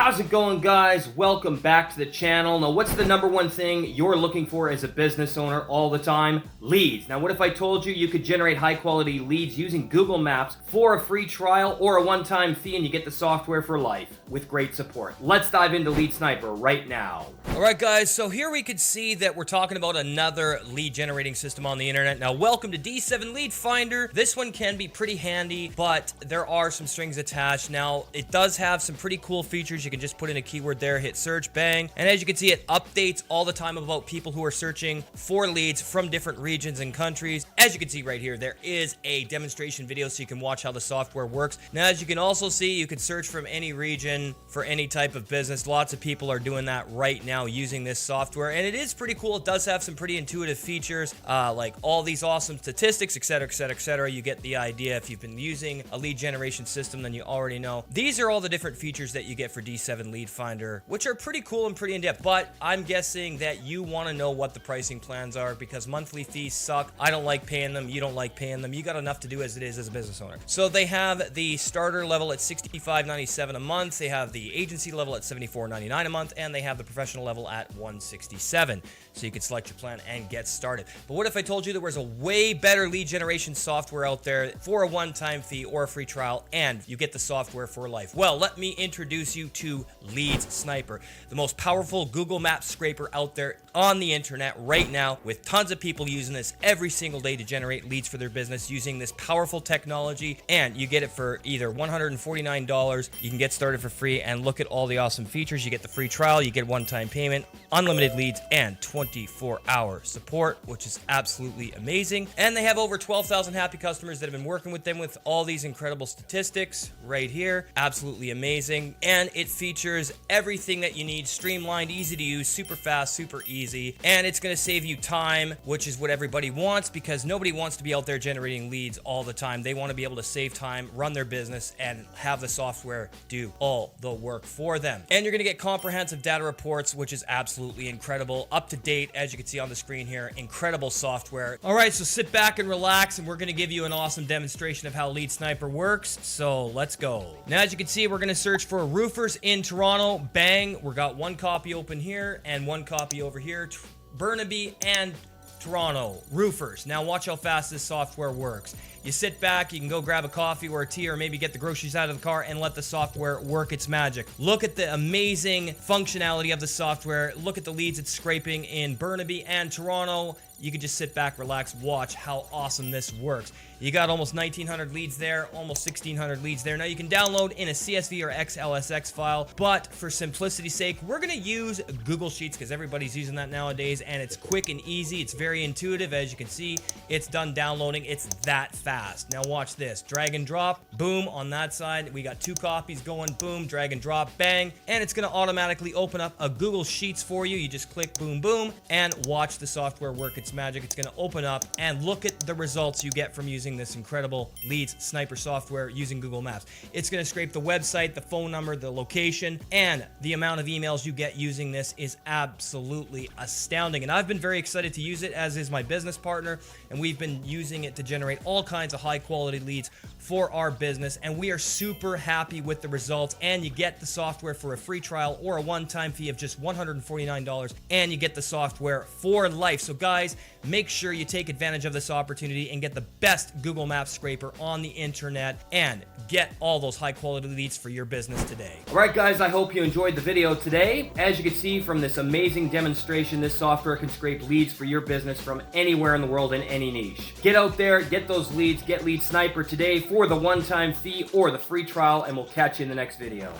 How's it going, guys? Welcome back to the channel. Now, what's the number one thing you're looking for as a business owner all the time? Leads. Now, what if I told you you could generate high-quality leads using Google Maps for a free trial or a one-time fee, and you get the software for life with great support? Let's dive into Lead Sniper right now. All right, guys, so here we can see that we're talking about another lead generating system on the internet. Now, welcome to D7 Lead Finder. This one can be pretty handy, but there are some strings attached. Now, it does have some pretty cool features. You can just put in a keyword there, hit search, bang. And as you can see, it updates all the time about people who are searching for leads from different regions and countries. As you can see right here, there is a demonstration video so you can watch how the software works. Now, as you can also see, you can search from any region for any type of business. Lots of people are doing that right now using this software, and it is pretty cool. It does have some pretty intuitive features, like all these awesome statistics, etc., etc., etc. You get the idea. If you've been using a lead generation system, then you already know. These are all the different features that you get for D7 Lead Finder, which are pretty cool and pretty in-depth, but I'm guessing that you want to know what the pricing plans are because monthly fees suck. I don't like paying them. You don't like paying them. You got enough to do as it is as a business owner. So they have the starter level at $65.97 a month. They have the agency level at $74.99 a month, and they have the professional level at $167. So you can select your plan and get started. But what if I told you there was a way better lead generation software out there for a one-time fee or a free trial, and you get the software for life? Well, let me introduce you to Lead Sniper, the most powerful Google Maps scraper out there on the internet right now, with tons of people using this every single day to generate leads for their business using this powerful technology. And you get it for either $149, you can get started for free, and look at all the awesome features. You get the free trial, you get one-time payment, unlimited leads, and 24-hour support, which is absolutely amazing. And they have over 12,000 happy customers that have been working with them with all these incredible statistics right here. Absolutely amazing. And it features everything that you need, streamlined, easy to use, super fast, super easy. And it's going to save you time, which is what everybody wants, because nobody wants to be out there generating leads all the time. They want to be able to save time, run their business, and have the software do all the work for them. And you're going to get comprehensive data reports, which is absolutely incredible. Up to date, as you can see on the screen here. Incredible software. All right, so sit back and relax, and we're going to give you an awesome demonstration of how Lead Sniper works. So let's go. Now, as you can see, we're going to search for roofers in Toronto. Bang. We got one copy open here and one copy over here. Burnaby and Toronto roofers. Now watch how fast this software works. You sit back, you can go grab a coffee or a tea, or maybe get the groceries out of the car and let the software work its magic. Look at the amazing functionality of the software. Look at the leads it's scraping in Burnaby and Toronto. You can just sit back, relax, watch how awesome this works. You got almost 1,900 leads there, almost 1,600 leads there. Now you can download in a CSV or XLSX file, but for simplicity's sake, we're gonna use Google Sheets because everybody's using that nowadays, and it's quick and easy. It's very intuitive. As you can see, it's done downloading. It's that fast. Now watch this. Drag and drop, boom, on that side. We got two copies going, boom, drag and drop, bang, and it's gonna automatically open up a Google Sheets for you. You just click boom, boom, and watch the software work its magic. It's gonna open up, and look at the results you get from using this incredible Lead Sniper software using Google Maps. It's going to scrape the website, the phone number, the location, and the amount of emails you get using this is absolutely astounding. And I've been very excited to use it, as is my business partner, and we've been using it to generate all kinds of high quality leads for our business, and we are super happy with the results. And you get the software for a free trial or a one-time fee of just $149, and you get the software for life. So guys, make sure you take advantage of this opportunity and get the best Google Maps scraper on the internet and get all those high quality leads for your business today. All right, guys, I hope you enjoyed the video today. As you can see from this amazing demonstration, this software can scrape leads for your business from anywhere in the world in any niche. Get out there, get those leads, get Lead Sniper today for the one-time fee or the free trial, and we'll catch you in the next video.